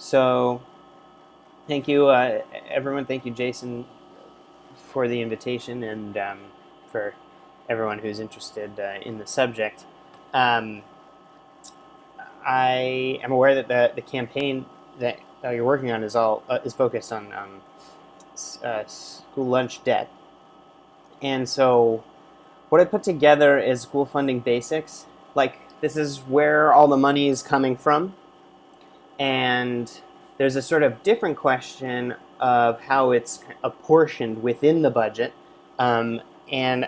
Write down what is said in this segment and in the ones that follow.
So thank you, everyone. Thank you, Jason, for the invitation and for everyone who's interested in the subject. Um, I am aware that the campaign that you're working on is focused on school lunch debt, and so what I put together is school funding basics. Like, this is where all the money is coming from, and there's a sort of different question of how it's apportioned within the budget. And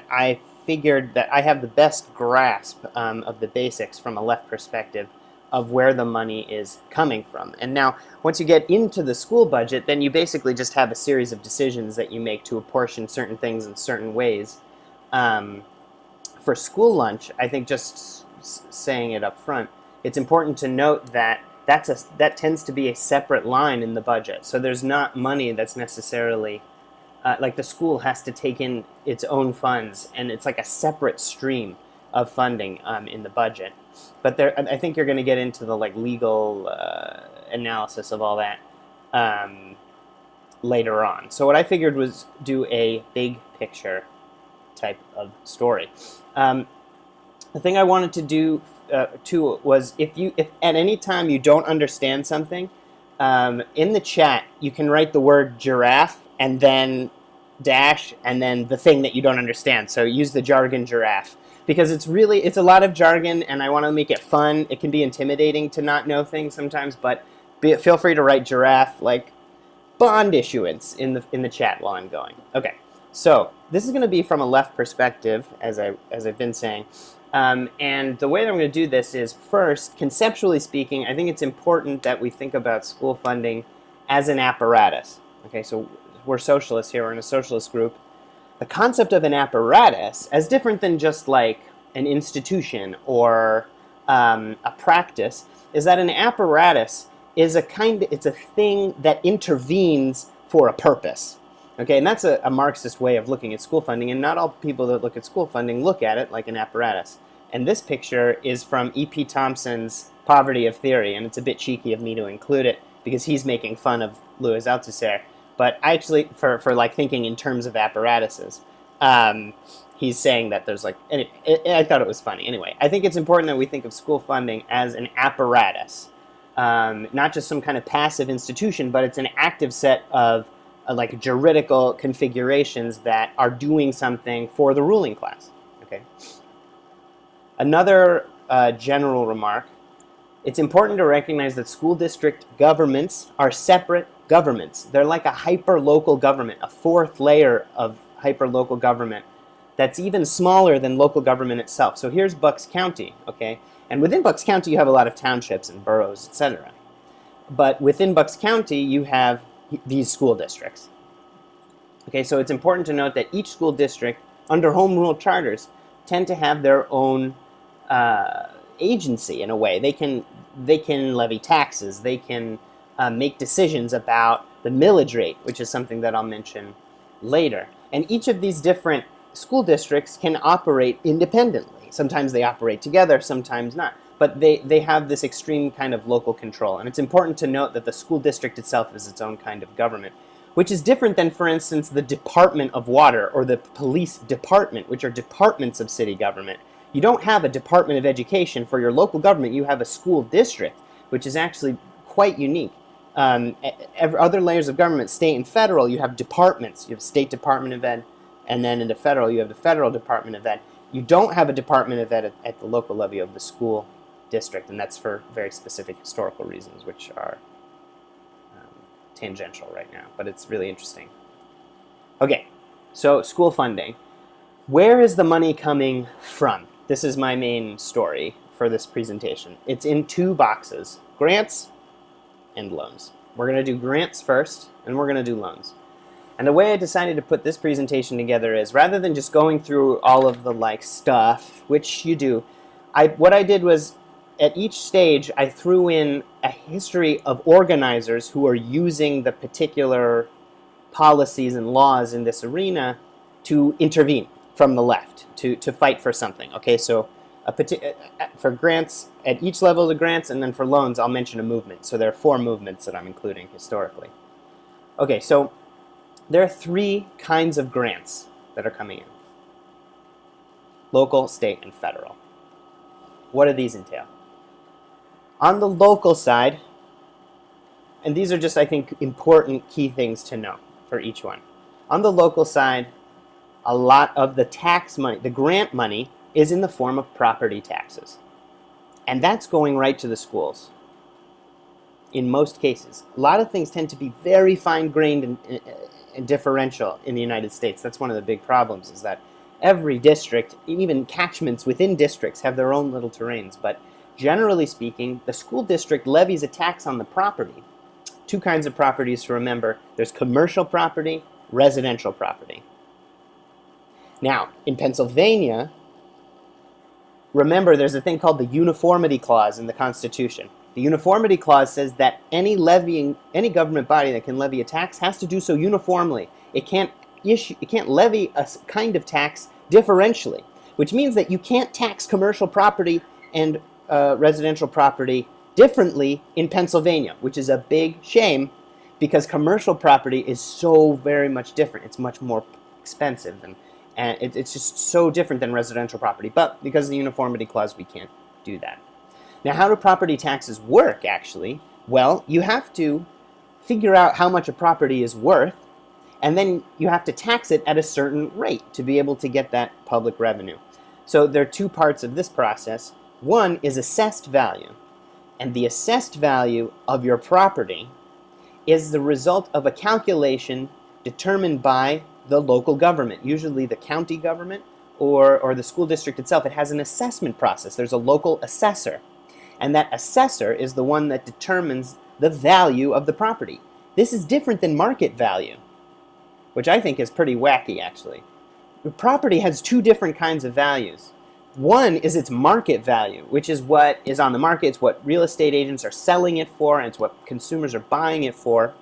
I figured that I have the best grasp of the basics from a left perspective of where the money is coming from. And now, once you get into the school budget, then you basically just have a series of decisions that you make to apportion certain things in certain ways. For school lunch, I think just saying it up front, it's important to note that that tends to be a separate line in the budget. So there's not money that's necessarily like the school has to take in its own funds, and it's like a separate stream of funding in the budget. But I think you're going to get into the legal analysis of all that later on. So what I figured was do a big picture type of story. The thing I wanted to do too was if at any time you don't understand something, in the chat you can write the word giraffe and then dash and then the thing that you don't understand. So use the jargon giraffe, because it's a lot of jargon and I want to make it fun. It can be intimidating to not know things sometimes, but feel free to write giraffe like bond issuance in the chat while I'm going. Okay, so this is going to be from a left perspective, as I've been saying. And the way that I'm going to do this is, first, conceptually speaking, I think it's important that we think about school funding as an apparatus. Okay, so we're socialists here, we're in a socialist group. The concept of an apparatus, as different than just like an institution or a practice, is that an apparatus is it's a thing that intervenes for a purpose. Okay, and that's a Marxist way of looking at school funding, and not all people that look at school funding look at it like an apparatus. And this picture is from E.P. Thompson's Poverty of Theory, and it's a bit cheeky of me to include it because he's making fun of Louis Althusser. But actually, for like thinking in terms of apparatuses, he's saying that there's like, and I thought it was funny. Anyway, I think it's important that we think of school funding as an apparatus, not just some kind of passive institution, but it's an active set of like juridical configurations that are doing something for the ruling class. Okay. Another general remark, it's important to recognize that school district governments are separate governments. They're like a hyper-local government, a fourth layer of hyper-local government that's even smaller than local government itself. So here's Bucks County, okay? And within Bucks County you have a lot of townships and boroughs, etc. But within Bucks County you have these school districts. Okay, so it's important to note that each school district, under home rule charters, tend to have their own agency in a way. They can levy taxes. They can make decisions about the millage rate, which is something that I'll mention later. And each of these different school districts can operate independently. Sometimes they operate together, sometimes not. But they have this extreme kind of local control. And it's important to note that the school district itself is its own kind of government, which is different than, for instance, the Department of Water or the Police Department, which are departments of city government. You don't have a Department of Education for your local government. You have a school district, which is actually quite unique. Other layers of government, state and federal, you have departments. You have State Department of Ed, and then in the federal, you have the Federal Department of Ed. You don't have a Department of Ed at the local level of the school district, and that's for very specific historical reasons, which are tangential right now, but it's really interesting. Okay, so school funding. Where is the money coming from? This is my main story for this presentation. It's in two boxes, grants and loans. We're going to do grants first, and we're going to do loans. And the way I decided to put this presentation together is, rather than just going through all of the stuff, which you do, what I did was, at each stage, I threw in a history of organizers who are using the particular policies and laws in this arena to intervene from the left, to fight for something. Okay, so For grants, at each level of the grants, and then for loans, I'll mention a movement. So there are 4 movements that I'm including historically. Okay, so there are 3 kinds of grants that are coming in: local, state, and federal. What do these entail? On the local side, and these are just, I think, important key things to know for each one. On the local side, a lot of the tax money, the grant money, is in the form of property taxes. And that's going right to the schools in most cases. A lot of things tend to be very fine-grained and differential in the United States. That's one of the big problems, is that every district, even catchments within districts, have their own little terrains. But generally speaking, the school district levies a tax on the property. 2 kinds of properties to remember. There's commercial property, residential property. Now, in Pennsylvania, remember there's a thing called the Uniformity Clause in the Constitution. The Uniformity Clause says that any government body that can levy a tax has to do so uniformly. It can't levy a kind of tax differentially, which means that you can't tax commercial property and residential property differently in Pennsylvania, which is a big shame because commercial property is so very much different. It's much more expensive, and it's just so different than residential property. But because of the Uniformity Clause, we can't do that. Now, how do property taxes work, actually? Well, you have to figure out how much a property is worth, and then you have to tax it at a certain rate to be able to get that public revenue. So there are 2 parts of this process. One is assessed value, and the assessed value of your property is the result of a calculation determined by the local government, usually the county government or the school district itself. It has an assessment process. There's a local assessor, and that assessor is the one that determines the value of the property. This is different than market value, which I think is pretty wacky, actually. The property has 2 different kinds of values. One is its market value, which is what is on the market. It's what real estate agents are selling it for, and it's what consumers are buying it for.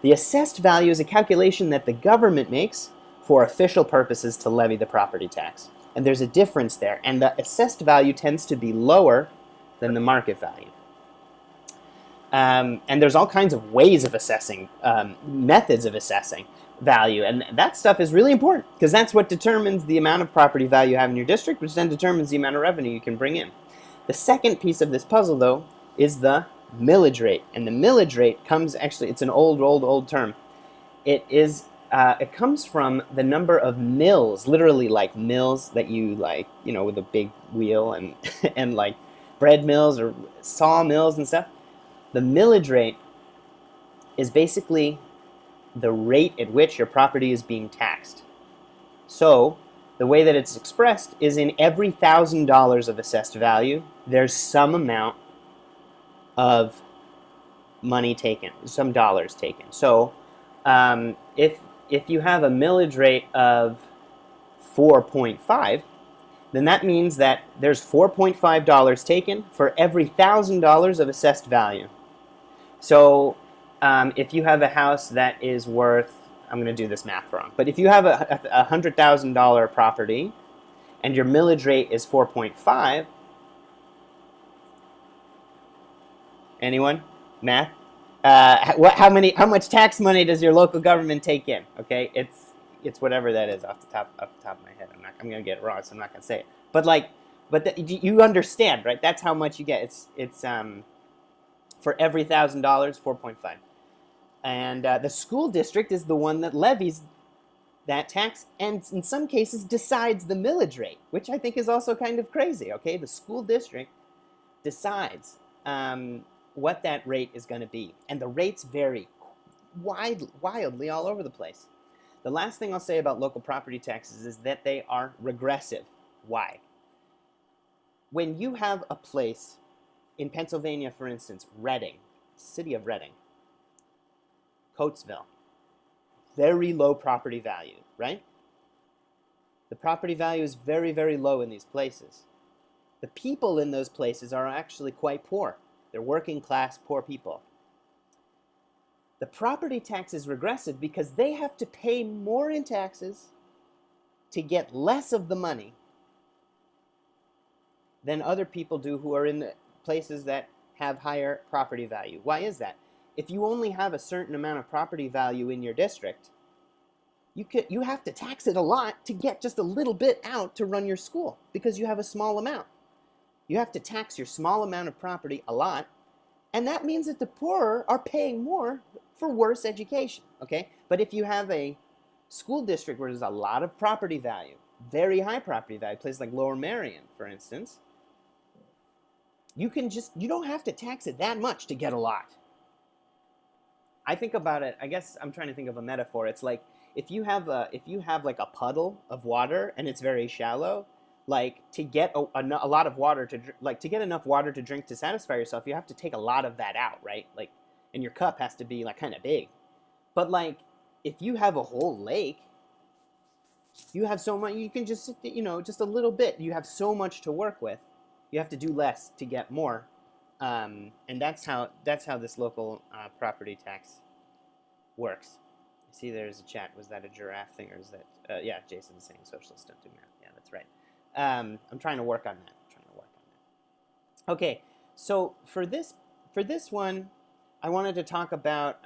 The assessed value is a calculation that the government makes for official purposes to levy the property tax. And there's a difference there, and the assessed value tends to be lower than the market value. And there's all kinds of ways of assessing, methods of assessing value, and that stuff is really important because that's what determines the amount of property value you have in your district, which then determines the amount of revenue you can bring in. The second piece of this puzzle, though, is the millage rate, and the millage rate comes, actually, it's an old term. It comes from the number of mills, literally like mills that you like, with a big wheel and and like bread mills or saw mills and stuff. The millage rate is basically the rate at which your property is being taxed. So the way that it's expressed is in every $1,000 of assessed value, there's some amount of money taken, some dollars taken. So if you have a millage rate of 4.5, then that means that there's $4.5 taken for every $1,000 of assessed value. So if you have a house that is worth, I'm going to do this math wrong, but if you have a $100,000 property and your millage rate is 4.5, anyone? Math? How much tax money does your local government take in? Okay, it's whatever that is off the top of my head. I'm going to get it wrong, so I'm not going to say it. But you understand, right? That's how much you get. It's for every $1,000, 4.5. And the school district is the one that levies that tax and in some cases decides the millage rate, which I think is also kind of crazy, okay? The school district decides what that rate is going to be. And the rates vary wildly all over the place. The last thing I'll say about local property taxes is that they are regressive. Why? When you have a place in Pennsylvania, for instance, Reading, city of Reading, Coatesville, very low property value, right? The property value is very, very low in these places. The people in those places are actually quite poor. They're working class, poor people. The property tax is regressive because they have to pay more in taxes to get less of the money than other people do who are in the places that have higher property value. Why is that? If you only have a certain amount of property value in your district, you have to tax it a lot to get just a little bit out to run your school because you have a small amount. You have to tax your small amount of property a lot, and that means that the poorer are paying more for worse education, okay? But if you have a school district where there's a lot of property value, very high property value, places like Lower Merion, for instance, you don't have to tax it that much to get a lot. I think about it, I guess I'm trying to think of a metaphor. It's like if you have like a puddle of water and it's very shallow, like to get a lot of water to get enough water to drink to satisfy yourself, you have to take a lot of that out, right? Like, and your cup has to be like kind of big. But like if you have a whole lake, you have so much, you can just, just a little bit. You have so much to work with. You have to do less to get more. And that's how this local property tax works. See, there's a chat. Was that a giraffe thing, or is that? Yeah, Jason's saying socialists don't do math. Yeah, that's right. I'm trying to work on that. Okay, so for this one, I wanted to talk about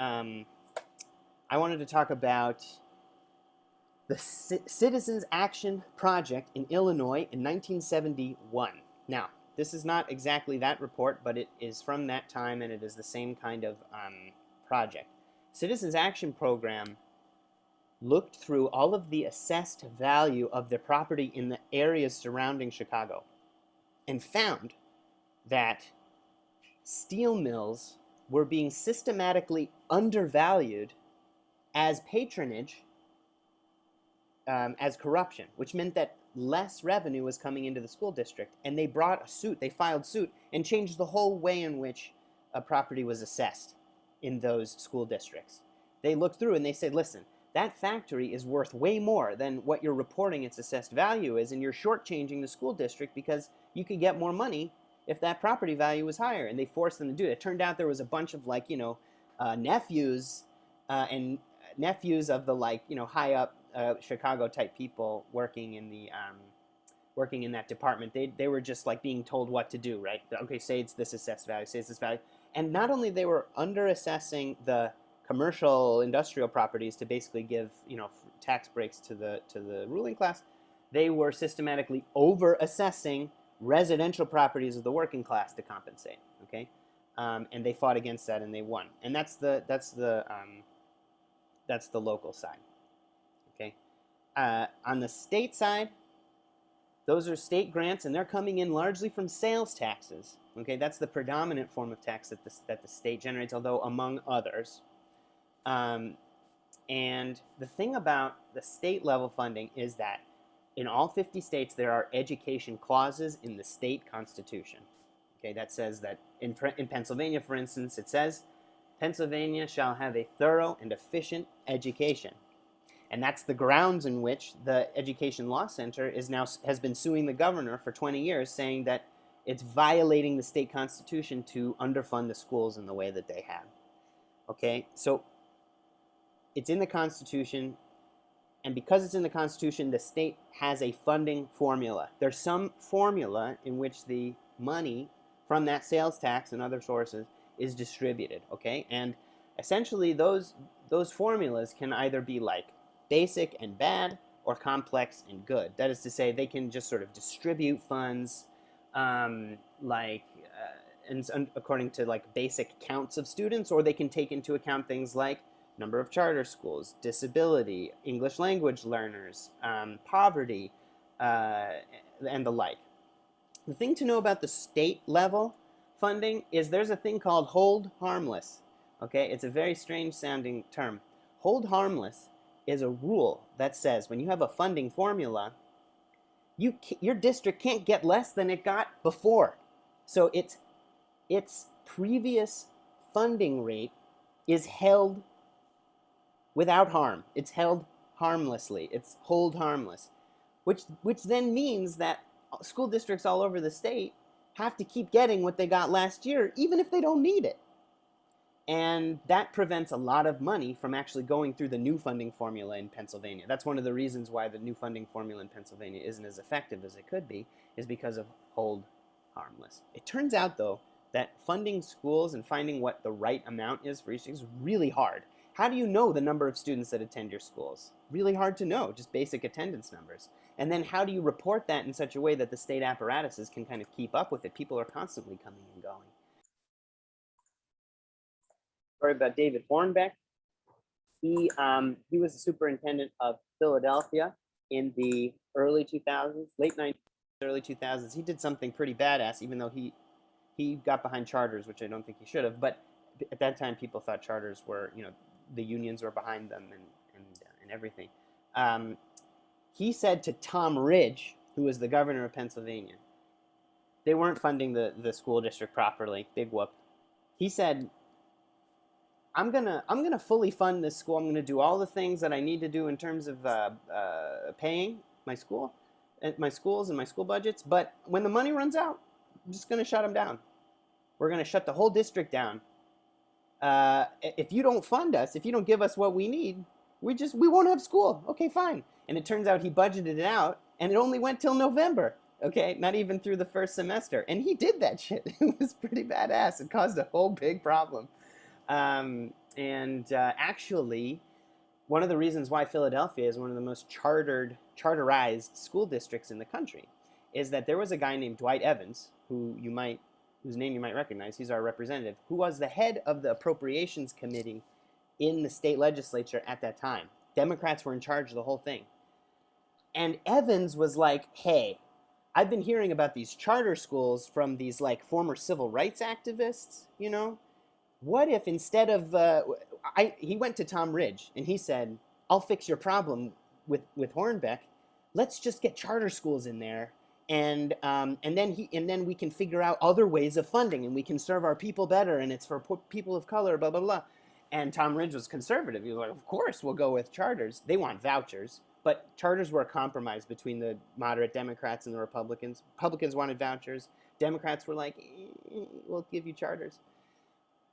the Citizens Action Project in Illinois in 1971. Now, this is not exactly that report, but it is from that time, and it is the same kind of project. Citizens Action Program looked through all of the assessed value of the property in the areas surrounding Chicago and found that steel mills were being systematically undervalued as patronage, as corruption, which meant that less revenue was coming into the school district, and they filed suit, and changed the whole way in which a property was assessed in those school districts. They looked through and they said, listen, that factory is worth way more than what you're reporting its assessed value is, and you're shortchanging the school district because you could get more money if that property value was higher, and they forced them to do it. It turned out there was a bunch of nephews and nephews of the high up Chicago type people working in that department. They were just like being told what to do, right? Okay, say it's this assessed value, say it's this value. And not only they were under assessing the commercial industrial properties to basically give tax breaks to the ruling class, they were systematically over assessing residential properties of the working class to compensate. Okay, and they fought against that and they won. And that's the local side. Okay, on the state side, those are state grants, and they're coming in largely from sales taxes. Okay, that's the predominant form of tax that the state generates, although among others. And the thing about the state level funding is that in all 50 states there are education clauses in the state constitution. Okay, that says that in Pennsylvania, for instance, it says Pennsylvania shall have a thorough and efficient education. And that's the grounds in which the Education Law Center has been suing the governor for 20 years, saying that it's violating the state constitution to underfund the schools in the way that they have. Okay, so it's in the Constitution, and because it's in the Constitution, the state has a funding formula. There's some formula in which the money from that sales tax and other sources is distributed, okay? And essentially those formulas can either be like basic and bad or complex and good. That is to say, they can just sort of distribute funds and according to like basic counts of students, or they can take into account things like number of charter schools, disability, English language learners, poverty, and the like. The thing to know about the state level funding is there's a thing called hold harmless. Okay, it's a very strange sounding term. Hold harmless is a rule that says when you have a funding formula, your district can't get less than it got before. So its previous funding rate is held without harm. It's held harmlessly. It's hold harmless, which then means that school districts all over the state have to keep getting what they got last year, even if they don't need it. And that prevents a lot of money from actually going through the new funding formula in Pennsylvania. That's one of the reasons why the new funding formula in Pennsylvania isn't as effective as it could be, is because of hold harmless. It turns out, though, that funding schools and finding what the right amount is for each thing is really hard. How do you know the number of students that attend your schools? Really hard to know, just basic attendance numbers. And then how do you report that in such a way that the state apparatuses can kind of keep up with it? People are constantly coming and going. Story about David Hornbeck. He was the superintendent of Philadelphia in the early 2000s, late 90s, early 2000s. He did something pretty badass, even though he got behind charters, which I don't think he should have. But at that time, people thought charters were, the unions were behind them and everything. He said to Tom Ridge, who was the governor of Pennsylvania, they weren't funding the school district properly. Big whoop. He said, I'm gonna fully fund this school. I'm gonna do all the things that I need to do in terms of paying my school, my schools and my school budgets. But when the money runs out, I'm just gonna shut them down. We're gonna shut the whole district down. If you don't fund us, if you don't give us what we need, we won't have school. Okay, fine. And it turns out he budgeted it out, and it only went till November. Okay, not even through the first semester. And he did that shit. It was pretty badass. It caused a whole big problem. Actually, one of the reasons why Philadelphia is one of the most charterized school districts in the country is that there was a guy named Dwight Evans, whose name you might recognize. He's our representative, who was the head of the appropriations committee in the state legislature at that time. Democrats were in charge of the whole thing. And Evans was like, hey, I've been hearing about these charter schools from these like former civil rights activists, What if instead of, he went to Tom Ridge and he said, I'll fix your problem with Hornbeck. Let's just get charter schools in there. And then we can figure out other ways of funding and we can serve our people better. And it's for people of color, blah, blah, bblah. And Tom Ridge was conservative. He was like, of course we'll go with charters. They want vouchers. But charters were a compromise between the moderate Democrats and the Republicans. Republicans wanted vouchers. Democrats were like, we'll give you charters.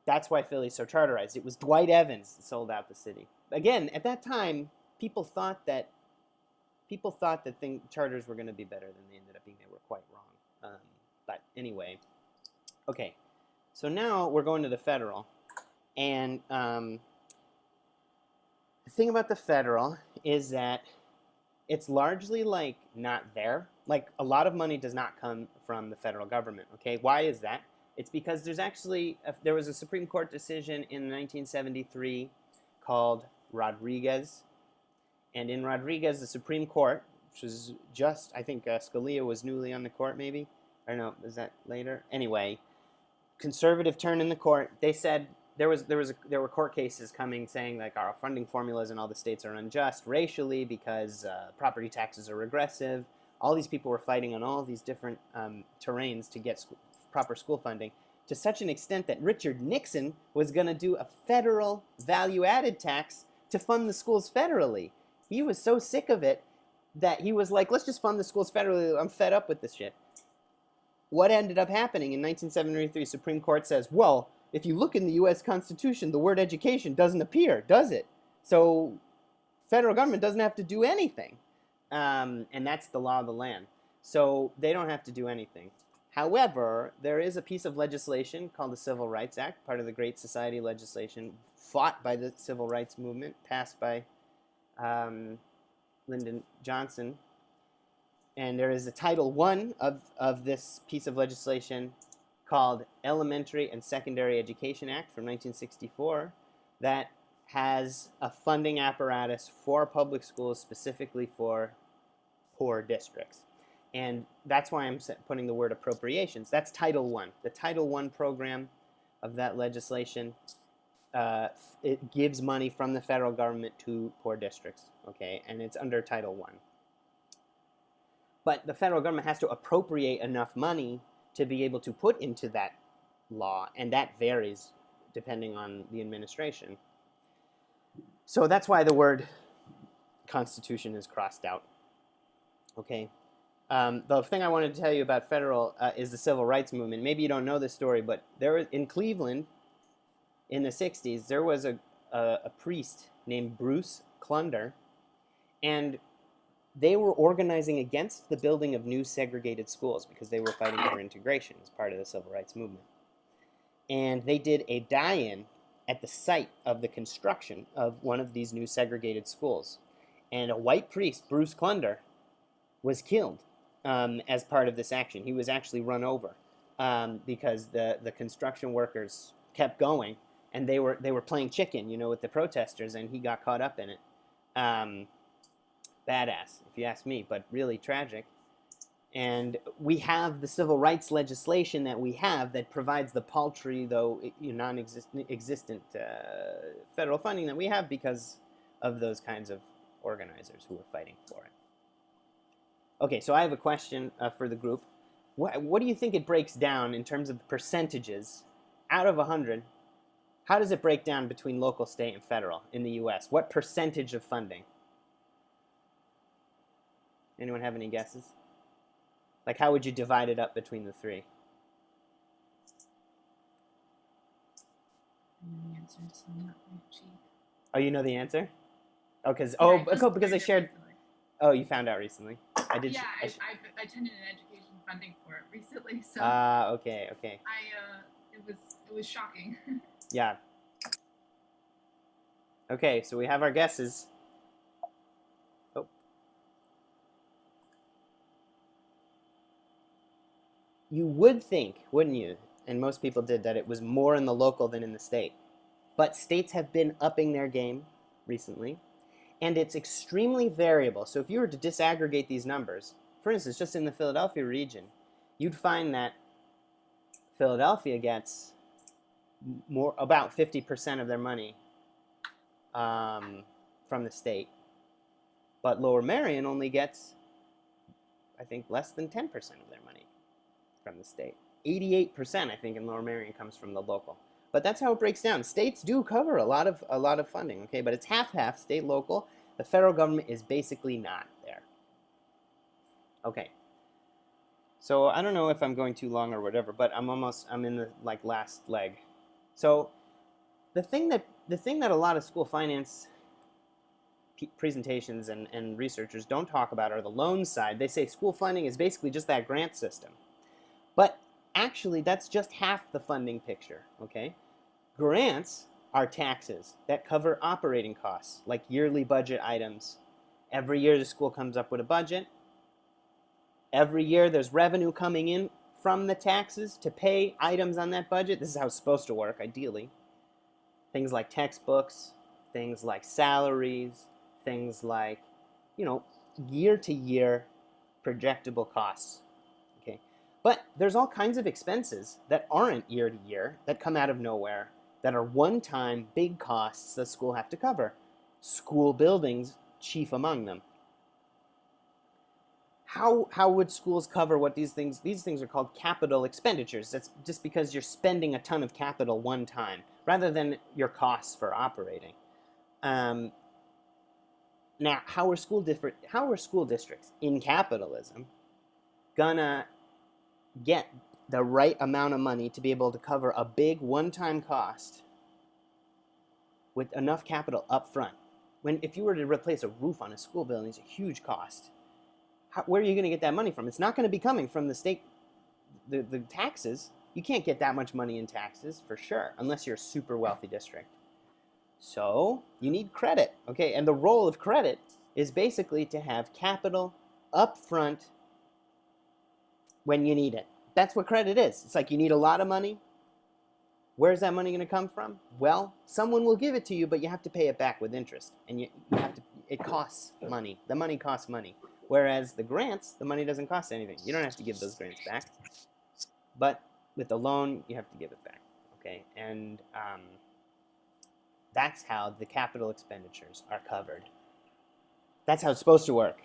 That's why Philly's so charterized. It was Dwight Evans that sold out the city. Again, at that time, people thought that charters were going to be better than they ended up being. They were quite wrong. But anyway, okay. So now we're going to the federal. And the thing about the federal is that it's largely like not there. Like a lot of money does not come from the federal government. Okay, why is that? It's because there was a Supreme Court decision in 1973 called Rodriguez. And in Rodriguez, the Supreme Court, which was just, I think Scalia was newly on the court maybe. I don't know, was that later? Anyway, conservative turn in the court. They said there were court cases coming saying like our funding formulas in all the states are unjust racially because property taxes are regressive. All these people were fighting on all these different terrains to get proper school funding, to such an extent that Richard Nixon was going to do a federal value-added tax to fund the schools federally. He was so sick of it that he was like, let's just fund the schools federally. I'm fed up with this shit. What ended up happening in 1973, Supreme Court says, well, if you look in the U.S. Constitution, the word education doesn't appear, does it? So federal government doesn't have to do anything. And that's the law of the land. So they don't have to do anything. However, there is a piece of legislation called the Civil Rights Act, part of the Great Society legislation, fought by the Civil Rights Movement, passed by Lyndon Johnson. And there is a Title I of this piece of legislation called Elementary and Secondary Education Act from 1964 that has a funding apparatus for public schools specifically for poor districts. And that's why I'm putting the word appropriations. That's Title I. The Title I program of that legislation, it gives money from the federal government to poor districts, okay? And it's under Title I. But the federal government has to appropriate enough money to be able to put into that law, and that varies depending on the administration. So that's why the word Constitution is crossed out, okay? The thing I wanted to tell you about federal is the civil rights movement. Maybe you don't know this story, but there was, in Cleveland in the 60s, there was a priest named Bruce Clunder, and they were organizing against the building of new segregated schools because they were fighting for integration as part of the civil rights movement. And they did a die-in at the site of the construction of one of these new segregated schools. And a white priest, Bruce Clunder, was killed as part of this action. He was actually run over because the construction workers kept going, and they were playing chicken, with the protesters, and he got caught up in it. Badass, if you ask me, but really tragic. And we have the civil rights legislation that we have that provides the paltry, though non-existent federal funding that we have because of those kinds of organizers who are fighting for it. Okay, so I have a question for the group. What do you think it breaks down in terms of percentages out of 100? How does it break down between local, state, and federal in the U.S.? What percentage of funding? Anyone have any guesses? Like, how would you divide it up between the three? I know the answer, so I'm not going to cheat. Oh, you know the answer? Oh, because I shared. Recently. Oh, you found out recently. I attended an education funding for it recently, so. Okay. It was shocking. Yeah. Okay, so we have our guesses. Oh. You would think, wouldn't you, and most people did, that it was more in the local than in the state. But states have been upping their game recently, and it's extremely variable. So if you were to disaggregate these numbers, for instance, just in the Philadelphia region, you'd find that Philadelphia gets about 50% of their money from the state, but Lower Merion only gets, I think, less than 10% of their money from the state. 88%, I think, in Lower Merion comes from the local. But that's how it breaks down. States do cover a lot of funding, okay, but it's half-half, state, local. The federal government is basically not there. Okay. So I don't know if I'm going too long or whatever, but I'm in the last leg. So the thing that a lot of school finance presentations and researchers don't talk about are the loan side. They say school funding is basically just that grant system. But actually, that's just half the funding picture, okay? Grants are taxes that cover operating costs, like yearly budget items. Every year the school comes up with a budget. Every year there's revenue coming in from the taxes to pay items on that budget. This is how it's supposed to work, ideally. Things like textbooks, things like salaries, things like, year-to-year projectable costs. Okay, but there's all kinds of expenses that aren't year-to-year, that come out of nowhere, that are one-time big costs that school have to cover. School buildings, chief among them. How would schools cover what these things? These things are called capital expenditures. That's just because you're spending a ton of capital one time, rather than your costs for operating. Now, how are school districts in capitalism gonna get the right amount of money to be able to cover a big one-time cost with enough capital up front? If you were to replace a roof on a school building, it's a huge cost. Where are you going to get that money from? It's not going to be coming from the state, the taxes. You can't get that much money in taxes for sure, unless you're a super wealthy district. So you need credit, okay? And the role of credit is basically to have capital up front when you need it. That's what credit is. It's like you need a lot of money. Where's that money going to come from? Well, someone will give it to you, but you have to pay it back with interest, and you have to. It costs money. The money costs money. Whereas the grants, the money doesn't cost anything. You don't have to give those grants back. But with the loan, you have to give it back. Okay? And that's how the capital expenditures are covered. That's how it's supposed to work.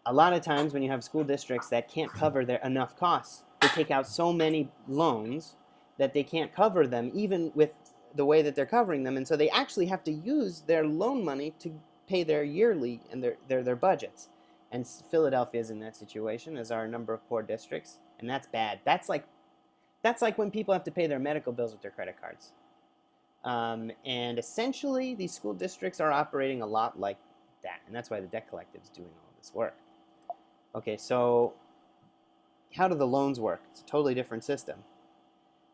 A lot of times when you have school districts that can't cover their enough costs, they take out so many loans that they can't cover them, even with the way that they're covering them. And so they actually have to use their loan money to pay their yearly and their budgets. And Philadelphia is in that situation, as are a number of poor districts, and that's bad. That's like when people have to pay their medical bills with their credit cards. And essentially, these school districts are operating a lot like that. And that's why the debt collective is doing all this work. Okay, so how do the loans work? It's a totally different system.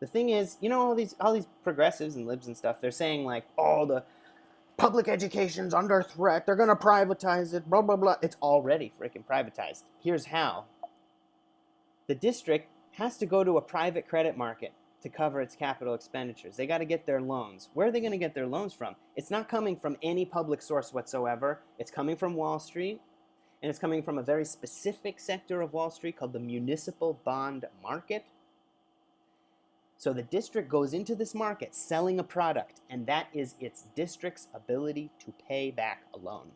The thing is, you know, all these progressives and libs and stuff, they're saying like, oh, the public education's under threat, they're gonna privatize it, blah blah blah. It's already freaking privatized. Here's how. The district has to go to a private credit market to cover its capital expenditures. They got to get their loans. Where are they going to get their loans from? It's not coming from any public source whatsoever. It's coming from Wall Street, and it's coming from a very specific sector of Wall Street called the municipal bond market. So the district goes into this market selling a product, and that is its district's ability to pay back a loan.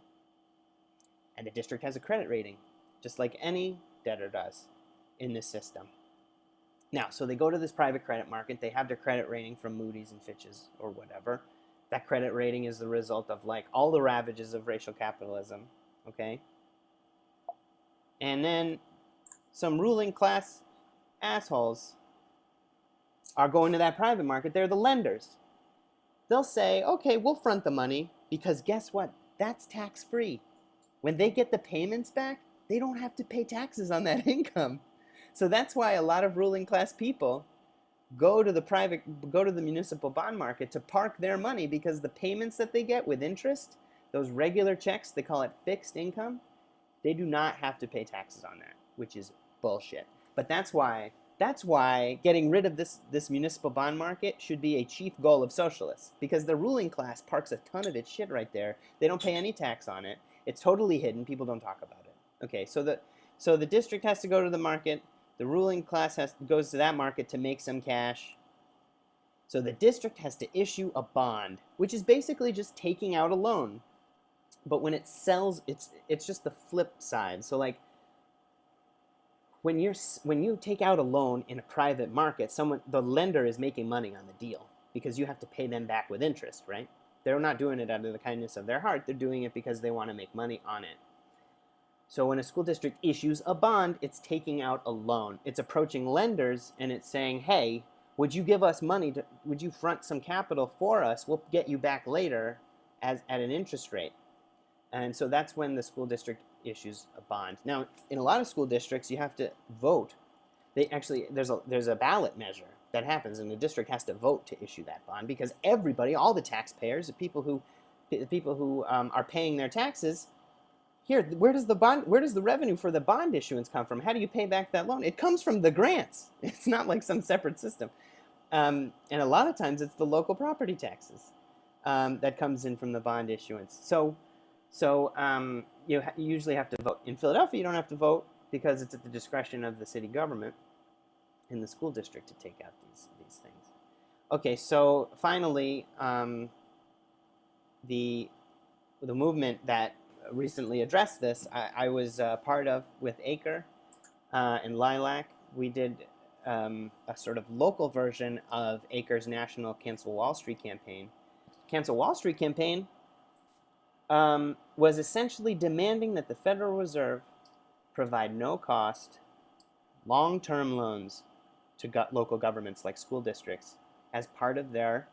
And the district has a credit rating, just like any debtor does in this system. Now, so they go to this private credit market. They have their credit rating from Moody's and Fitch's or whatever. That credit rating is the result of like all the ravages of racial capitalism, okay? And then some ruling class assholes are going to that private market. They're the lenders. They'll say, okay, we'll front the money because guess what? That's tax-free. When they get the payments back, they don't have to pay taxes on that income. So that's why a lot of ruling class people go to the municipal bond market to park their money, because the payments that they get with interest, those regular checks, they call it fixed income, they do not have to pay taxes on that, which is bullshit. But that's why getting rid of this municipal bond market should be a chief goal of socialists, because the ruling class parks a ton of its shit right there. They don't pay any tax on it. It's totally hidden. People don't talk about it. Okay, so the district has to go to the market. The ruling class goes to that market to make some cash. So the district has to issue a bond, which is basically just taking out a loan. But when it sells, it's just the flip side. So like when you take out a loan in a private market, the lender is making money on the deal because you have to pay them back with interest, right? They're not doing it out of the kindness of their heart. They're doing it because they want to make money on it. So when a school district issues a bond, it's taking out a loan. It's approaching lenders and it's saying, hey, would you give us money? Would you front some capital for us? We'll get you back later at an interest rate. And so that's when the school district issues a bond. Now, in a lot of school districts, you have to vote. There's a ballot measure that happens, and the district has to vote to issue that bond, because everybody, all the taxpayers, the people who are paying their taxes, here, where does the revenue for the bond issuance come from? How do you pay back that loan? It comes from the grants. It's not like some separate system. And a lot of times it's the local property taxes that comes in from the bond issuance. So you usually have to vote. In Philadelphia, you don't have to vote because it's at the discretion of the city government in the school district to take out these things. Okay, so finally, the movement that recently addressed this, I was part of with Acre and Lilac. We did a sort of local version of Acre's national Cancel Wall Street campaign. Cancel Wall Street campaign was essentially demanding that the Federal Reserve provide no-cost, long-term loans to local governments like school districts as part of their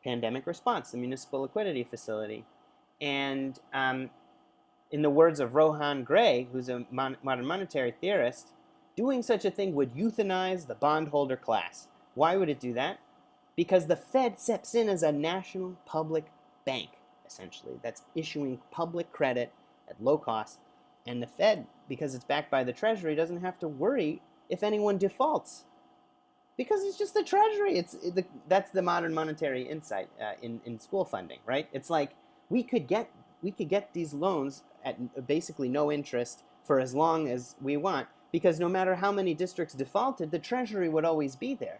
pandemic response, the Municipal Liquidity Facility. And in the words of Rohan Gray, who's a modern monetary theorist, doing such a thing would euthanize the bondholder class. Why would it do that? Because the Fed steps in as a national public bank, essentially, that's issuing public credit at low cost. And the Fed, because it's backed by the Treasury, doesn't have to worry if anyone defaults, because it's just the Treasury. That's the modern monetary insight in school funding, right? It's like we could get these loans at basically no interest for as long as we want, because no matter how many districts defaulted, the Treasury would always be there.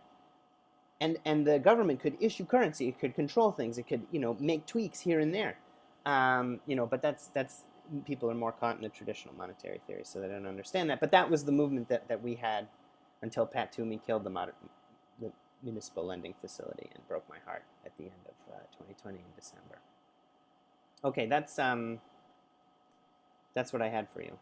And the government could issue currency, it could control things, it could, make tweaks here and there. But that's people are more caught in the traditional monetary theory, so they don't understand that. But that was the movement that we had until Pat Toomey killed the municipal lending facility and broke my heart at the end of 2020 in December. Okay, that's what I had for you.